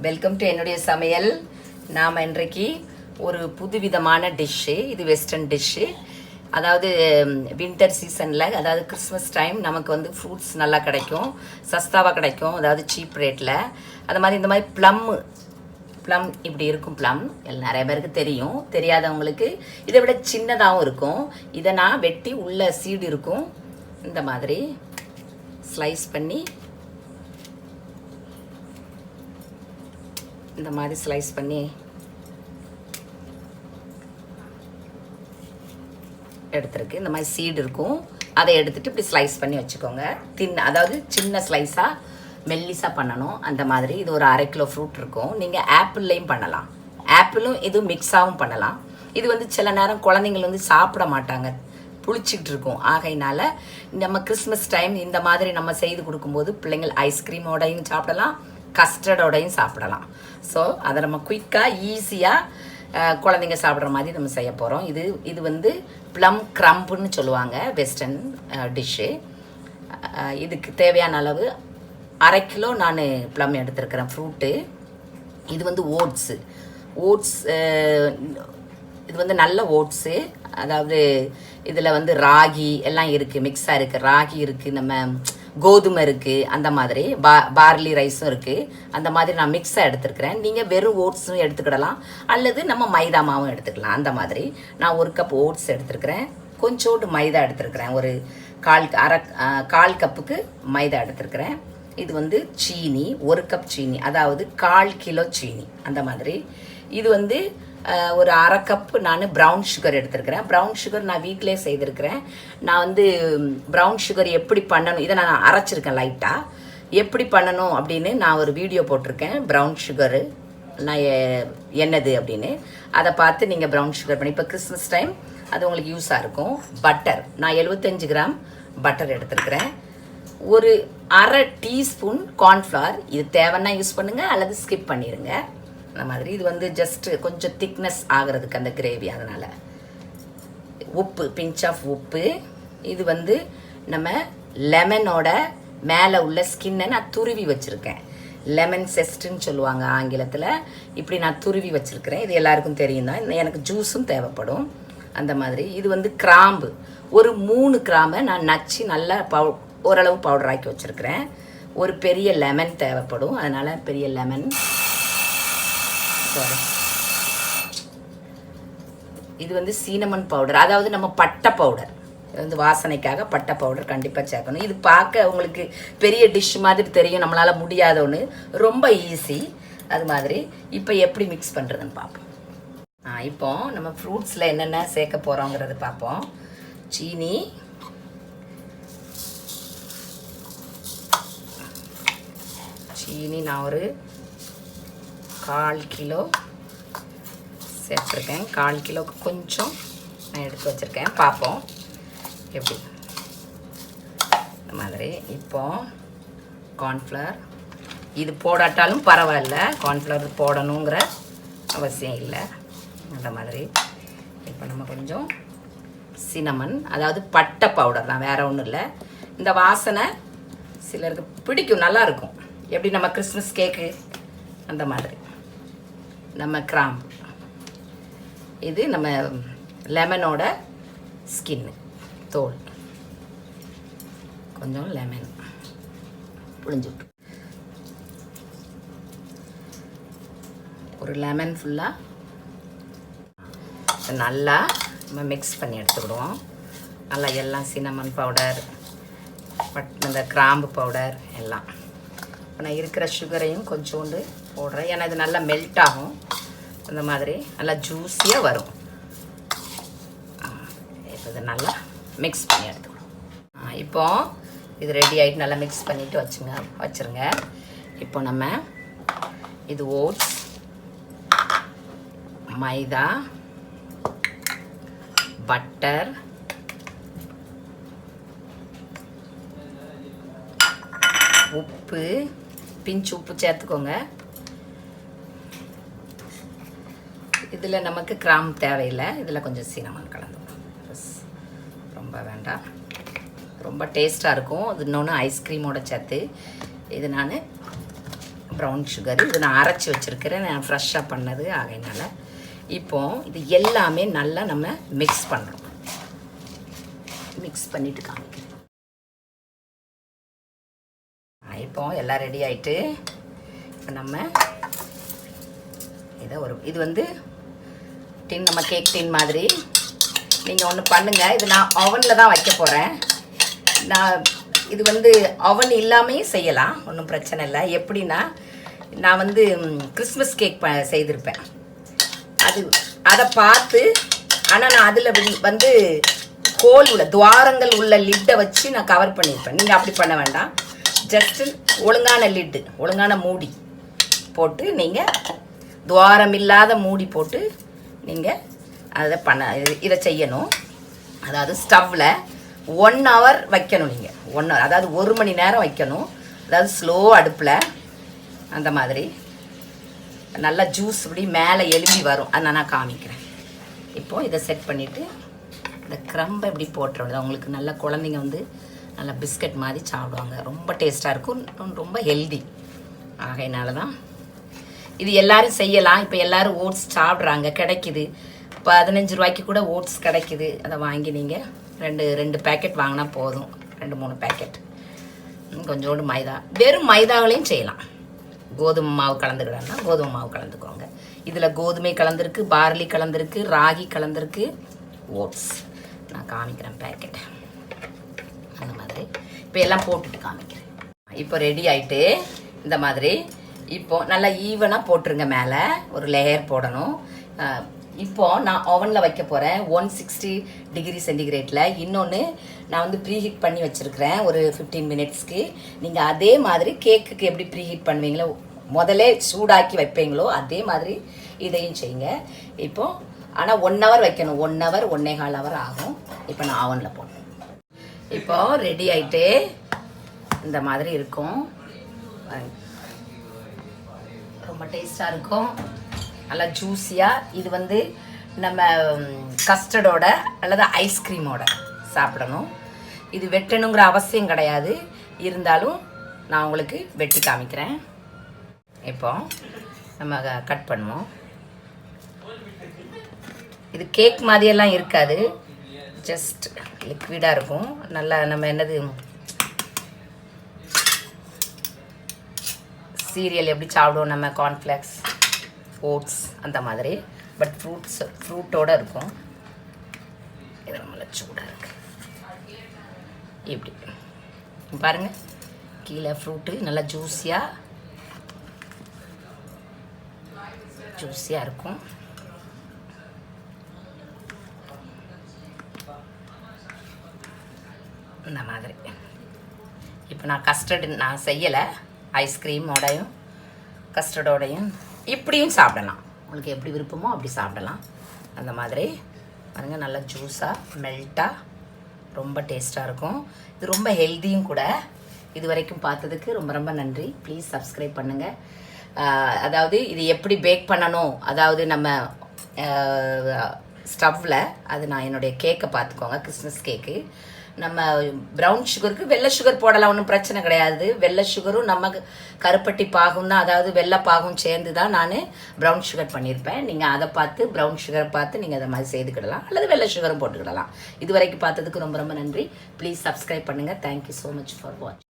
Welcome to என்னுடைய சமையல். நாம் இன்றைக்கு ஒரு புதுவிதமான டிஷ்ஷு, இது வெஸ்டர்ன் டிஷ்ஷு. அதாவது வின்டர் சீசனில், அதாவது கிறிஸ்மஸ் டைம் நமக்கு வந்து ஃப்ரூட்ஸ் நல்லா கிடைக்கும், சஸ்தாவாக கிடைக்கும், அதாவது சீப் ரேட்டில். அது மாதிரி இந்த மாதிரி ப்ளம் இப்படி இருக்கும். ப்ளம் நிறைய பேருக்கு தெரியும், தெரியாதவங்களுக்கு இதை விட சின்னதாகவும் இருக்கும். இதை நான் வெட்டி உள்ள சீடு இருக்கும், இந்த மாதிரி ஸ்லைஸ் பண்ணி இந்த மாதிரி ஸ்லைஸ் பண்ணி எடுத்துருக்கு. இந்த மாதிரி சீடு இருக்கும், அதை எடுத்துகிட்டு இப்படி ஸ்லைஸ் பண்ணி வச்சுக்கோங்க. அதாவது சின்ன ஸ்லைஸாக மெல்லிஸாக பண்ணணும். அந்த மாதிரி இது ஒரு 1/2 கிலோ ஃப்ரூட் இருக்கும். நீங்கள் ஆப்பிள்லையும் பண்ணலாம், ஆப்பிளும் இது மிக்ஸாகவும் பண்ணலாம். இது வந்து சில நேரம் குழந்தைங்கள் வந்து சாப்பிட மாட்டாங்க, புளிச்சிக்கிட்டு இருக்கும். ஆகையினால நம்ம கிறிஸ்மஸ் டைம் இந்த மாதிரி நம்ம செய்து கொடுக்கும்போது பிள்ளைங்கள் ஐஸ்கிரீமோடையும் சாப்பிடலாம், கஸ்டர்டோடையும் சாப்பிடலாம். ஸோ அதை நம்ம குயிக்காக ஈஸியாக குழந்தைங்க சாப்பிட்ற மாதிரி நம்ம செய்ய போகிறோம். இது வந்து ப்ளம் க்ரம்புன்னு சொல்லுவாங்க, வெஸ்டர்ன் டிஷ்ஷு. இதுக்கு தேவையான அளவு 1/2 கிலோ நான் ப்ளம் எடுத்துருக்கிறேன் ஃப்ரூட்டு. இது வந்து ஓட்ஸு. இது வந்து நல்ல ஓட்ஸு. அதாவது இதில் வந்து ராகி எல்லாம் இருக்குது, மிக்ஸாக இருக்குது. ராகி இருக்குது, நம்ம கோதுமை இருக்குது, அந்த மாதிரி பார்லி ரைஸும் இருக்குது. அந்த மாதிரி நான் மிக்ஸாக எடுத்துருக்கிறேன். நீங்கள் வெறும் ஓட்ஸும் எடுத்துக்கிடலாம், அல்லது நம்ம மைதா மாவும் எடுத்துக்கலாம். அந்த மாதிரி நான் 1 கப் ஓட்ஸ் எடுத்துருக்கிறேன், கொஞ்சோண்டு மைதா எடுத்துருக்கிறேன், ஒரு கால் கப்புக்கு மைதா எடுத்துருக்கிறேன். இது வந்து சீனி, 1 கப் சீனி, அதாவது 1/4 கிலோ சீனி. அந்த மாதிரி இது வந்து ஒரு 1/2 கப்பு நான் ப்ரௌன் சுகர் எடுத்துருக்கிறேன். ப்ரௌன் சுகர் நான் வீட்டிலே செய்திருக்கிறேன். நான் வந்து ப்ரௌன் சுகர் எப்படி பண்ணணும், இதை நான் அரைச்சிருக்கேன் லைட்டாக. எப்படி பண்ணணும் அப்படின்னு நான் ஒரு வீடியோ போட்டிருக்கேன். ப்ரௌன் சுகரு நான் என்னது அப்படின்னு அதை பார்த்து நீங்கள் ப்ரௌன் சுகர் பண்ணி, இப்போ கிறிஸ்மஸ் டைம் அது உங்களுக்கு யூஸாக இருக்கும். பட்டர் நான் 75 கிராம் பட்டர் எடுத்துருக்கிறேன். ஒரு 1/2 டீஸ்பூன் கார்ன்ஃப்ளவர். இது தேவைன்னா யூஸ் பண்ணுங்கள், அல்லது ஸ்கிப் பண்ணிடுங்க. அந்த மாதிரி இது வந்து ஜஸ்ட் கொஞ்சம் திக்னஸ் ஆகிறதுக்கு அந்த கிரேவி. அதனால் உப்பு, பிஞ்ச் ஆஃப் உப்பு. இது வந்து நம்ம லெமனோட மேலே உள்ள ஸ்கின்னை நான் துருவி வச்சுருக்கேன். லெமன் செஸ்ட்டுன்னு சொல்லுவாங்க ஆங்கிலத்தில். இப்படி நான் துருவி வச்சுருக்கிறேன். இது எல்லாருக்கும் தெரியும் தான். எனக்கு ஜூஸும் தேவைப்படும். அந்த மாதிரி இது வந்து கிராம்பு. ஒரு 3 கிராம்பை நான் நச்சு நல்லா ஓரளவு பவுடர் ஆக்கி வச்சுருக்கிறேன். ஒரு பெரிய லெமன் தேவைப்படும், அதனால் பெரிய லெமன். இது வந்து சீனமன் பவுடர், அதாவது நம்ம பட்டை பவுடர். இது வந்து வாசனைக்காக பட்டை பவுடர் கண்டிப்பாக சேர்க்கணும். இது பார்க்க உங்களுக்கு பெரிய டிஷ் மாதிரி தெரியும், நம்மளால் முடியாத ஒன்று, ரொம்ப ஈஸி. அது மாதிரி இப்போ எப்படி மிக்ஸ் பண்ணுறதுன்னு பார்ப்போம். இப்போ நம்ம ஃப்ரூட்ஸில் என்னென்ன சேர்க்க போகிறோங்கிறது பார்ப்போம். சீனி நான் ஒரு 1/4 கிலோ சேர்த்துருக்கேன். 1/4 கிலோவுக்கு கொஞ்சம் நான் எடுத்து வச்சுருக்கேன். பார்ப்போம் எப்படி. இந்த மாதிரி இப்போ கார்ன்ஃப்ளவர் இது போடாட்டாலும் பரவாயில்ல, கார்ன்ஃப்ளவர் போடணுங்கிற அவசியம் இல்லை. அந்த மாதிரி இப்போ நம்ம கொஞ்சம் சினமன், அதாவது பட்டை பவுடர் தான், வேறு ஒன்றும் இல்லை. இந்த வாசனை சிலருக்கு பிடிக்கும், நல்லாயிருக்கும். எப்படி நம்ம கிறிஸ்மஸ் கேக்கு அந்த மாதிரி. நம்ம கிராம்பு, இது நம்ம லெமனோட ஸ்கின்னு, தோல். கொஞ்சம் லெமன் புழிஞ்சு விட்டு, ஒரு லெமன் ஃபுல்லாக நல்லா நம்ம மிக்ஸ் பண்ணி எடுத்துக்கிடுவோம். நல்லா எல்லாம் சினமன் பவுடர், இந்த கிராம்பு பவுடர் எல்லாம். இப்போ நான் இருக்கிற சுகரையும் கொஞ்சோண்டு போடுறேன், ஏன்னா இது நல்லா மெல்ட் ஆகும். அந்த மாதிரி நல்லா ஜூஸியாக வரும். இப்போ இதை நல்லா மிக்ஸ் பண்ணி எடுத்துக்கணும். இப்போ இது ரெடி ஆகிட்டு நல்லா மிக்ஸ் பண்ணிவிட்டு வச்சுருங்க. இப்போ நம்ம இது ஓட்ஸ், மைதா, பட்டர், உப்பு, பிஞ்சு உப்பு சேர்த்துக்கோங்க. இதில் நமக்கு கிராம் தேவையில்லை, இதில் கொஞ்சம் சீனமன் கலந்துக்கணும், ரொம்ப வேண்டாம். ரொம்ப டேஸ்ட்டாக இருக்கும். அது இன்னொன்று ஐஸ்கிரீமோட சேர்த்து இது நான் ப்ரௌன் சுகர். இது நான் அரைச்சி வச்சுருக்கிறேன், நான் ஃப்ரெஷ்ஷாக பண்ணது ஆகையினால. இப்போ இது எல்லாமே நல்லா நம்ம மிக்ஸ் பண்ணுறோம். மிக்ஸ் பண்ணிவிட்டு காமிக்கிறேன். இப்போ எல்லாம் ரெடி ஆகிட்டு இப்போ நம்ம இதை இது வந்து டின், நம்ம கேக் டின் மாதிரி. நீங்கள் ஒன்று பண்ணுங்கள், இது நான் அவனில் தான் வைக்க போகிறேன். இது வந்து அவன் இல்லாமையும் செய்யலாம், ஒன்றும் பிரச்சனை இல்லை. எப்படின்னா நான் வந்து கிறிஸ்மஸ் கேக் செய்திருப்பேன், அதை பார்த்து. ஆனால் நான் அதில் வந்து ஹோல் உள்ள துவாரங்கள் உள்ள லிட்டை வச்சு நான் கவர் பண்ணியிருப்பேன். நீங்கள் அப்படி பண்ண வேண்டாம். ஜஸ்ட்டு ஒழுங்கான லிட்டு, ஒழுங்கான மூடி போட்டு நீங்கள் துவாரம் இல்லாத மூடி போட்டு நீங்கள் அதை இதை செய்யணும். அதாவது ஸ்டவ்வில் 1 hour வைக்கணும். நீங்கள் 1 hour, அதாவது 1 மணி நேரம் வைக்கணும். அதாவது ஸ்லோ அடுப்பில். அந்த மாதிரி நல்லா ஜூஸ் இப்படி மேலே எலும்பி வரும். அதை நான் காமிக்கிறேன். இப்போது இதை செட் பண்ணிவிட்டு இந்த க்ரம்பை இப்படி போட்டுருவோம். அவங்களுக்கு நல்லா குழந்தைங்க வந்து நல்லா பிஸ்கட் மாதிரி சாப்பிடுவாங்க. ரொம்ப டேஸ்ட்டாக இருக்கும், ரொம்ப ஹெல்தி. ஆகையினால தான் இது எல்லோரும் செய்யலாம். இப்போ எல்லோரும் ஓட்ஸ் சாப்பிட்றாங்க, கிடைக்குது. 15 ரூபாய்க்கு கூட ஓட்ஸ் கிடைக்குது. அதை வாங்கி நீங்கள் ரெண்டு பேக்கெட் வாங்கினா போதும், 2-3 பேக்கெட். கொஞ்சோண்டு மைதா, வெறும் மைதாவிலையும் செய்யலாம். கோதுமை மாவு கலந்துக்கிடனா கோதுமை மாவு கலந்துக்கோங்க. இதில் கோதுமை கலந்துருக்கு, பார்லி கலந்துருக்கு, ராகி கலந்துருக்கு, ஓட்ஸ். நான் காமிக்கிறேன் பேக்கெட். அந்த மாதிரி இப்போ எல்லாம் போட்டுட்டு காமிக்கிறேன். இப்போ ரெடி ஆகிட்டு இந்த மாதிரி இப்போ நல்லா ஈவனாக போட்டுருங்க. மேலே ஒரு லேயர் போடணும். இப்போது நான் ஓவனில் வைக்க போகிறேன் 160 டிகிரி சென்டிகிரேட்டில். இன்னொன்று நான் வந்து ப்ரீஹீட் பண்ணி வச்சுருக்கிறேன் ஒரு 15 மினிட்ஸ்க்கு. நீங்கள் அதே மாதிரி கேக்குக்கு எப்படி ப்ரீஹீட் பண்ணுவீங்களோ, முதலே சூடாக்கி வைப்பீங்களோ, அதே மாதிரி இதையும் செய்யுங்க. இப்போது ஆனால் 1 hour வைக்கணும். 1 hour 1.25 hour ஆகும். இப்போ நான் ஓவனில் போடுறேன். இப்போது ரெடி ஆகிட்டு இந்த மாதிரி இருக்கும். ரொம்ப டேஸ்ட்டாக இருக்கும், நல்லா ஜூஸியாக. இது வந்து நம்ம கஸ்டர்டோட அல்லது ஐஸ்கிரீமோட சாப்பிடணும். இது வெட்டணுங்கிற அவசியம் கிடையாது, இருந்தாலும் நான் உங்களுக்கு வெட்டி காமிக்கிறேன். இப்போ நம்ம கட் பண்ணுவோம். இது கேக் மாதிரியெல்லாம் இருக்காது, ஜஸ்ட் லிக்விடாக இருக்கும். நல்லா நம்ம என்னது சீரியல் எப்படி சாப்பிடுவோம் நம்ம, கார்ன்ஃப்ளேக்ஸ், ஓட்ஸ், அந்த மாதிரி. பட் ஃப்ரூட்டோடு இருக்கும். இது நம்மள சூடாக இருக்கு. இப்படி பாருங்கள், கீழே ஃப்ரூட்டு நல்லா ஜூஸியாக இருக்கும். இந்த மாதிரி. இப்போ நான் கஸ்டர்டு நான் செய்யலை, ஐஸ்கிரீமோடையும் கஸ்டர்டோடையும் இப்படியும் சாப்பிடலாம். உங்களுக்கு எப்படி விருப்பமோ அப்படி சாப்பிடலாம். அந்த மாதிரி பாருங்கள், நல்லா ஜூஸாக மெல்ட்டாக ரொம்ப டேஸ்ட்டாக இருக்கும். இது ரொம்ப ஹெல்த்தியும் கூட. இது வரைக்கும் பார்த்ததுக்கு ரொம்ப ரொம்ப நன்றி. ப்ளீஸ் சப்ஸ்கிரைப் பண்ணுங்கள். அதாவது இது எப்படி பேக் பண்ணணும், அதாவது நம்ம ஸ்டவ்வில், அது நான் என்னுடைய கேக்கை பார்த்துக்கோங்க, கிறிஸ்மஸ் கேக்கு. நம்ம ப்ரௌன் சுகருக்கு வெள்ளை சுகர் போடலாம், ஒன்றும் பிரச்சனை கிடையாது. வெள்ளை சுகரும் நம்ம கருப்பட்டி பாகும் தான், அதாவது வெள்ளை பாகும் சேர்ந்து தான் நான் ப்ரௌன் சுகர் பண்ணியிருப்பேன். நீங்கள் அதை பார்த்து ப்ரௌன் சுகரை பார்த்து நீங்கள் அதை மாதிரி செய்துக்கிடலாம், அல்லது வெள்ளை சுகரும் போட்டுக்கிடலாம். இது வரைக்கும் பார்த்ததுக்கு ரொம்ப ரொம்ப நன்றி. ப்ளீஸ் சப்ஸ்கிரைப் பண்ணுங்கள். தேங்க்யூ ஸோ மச் ஃபார் வாட்சிங்.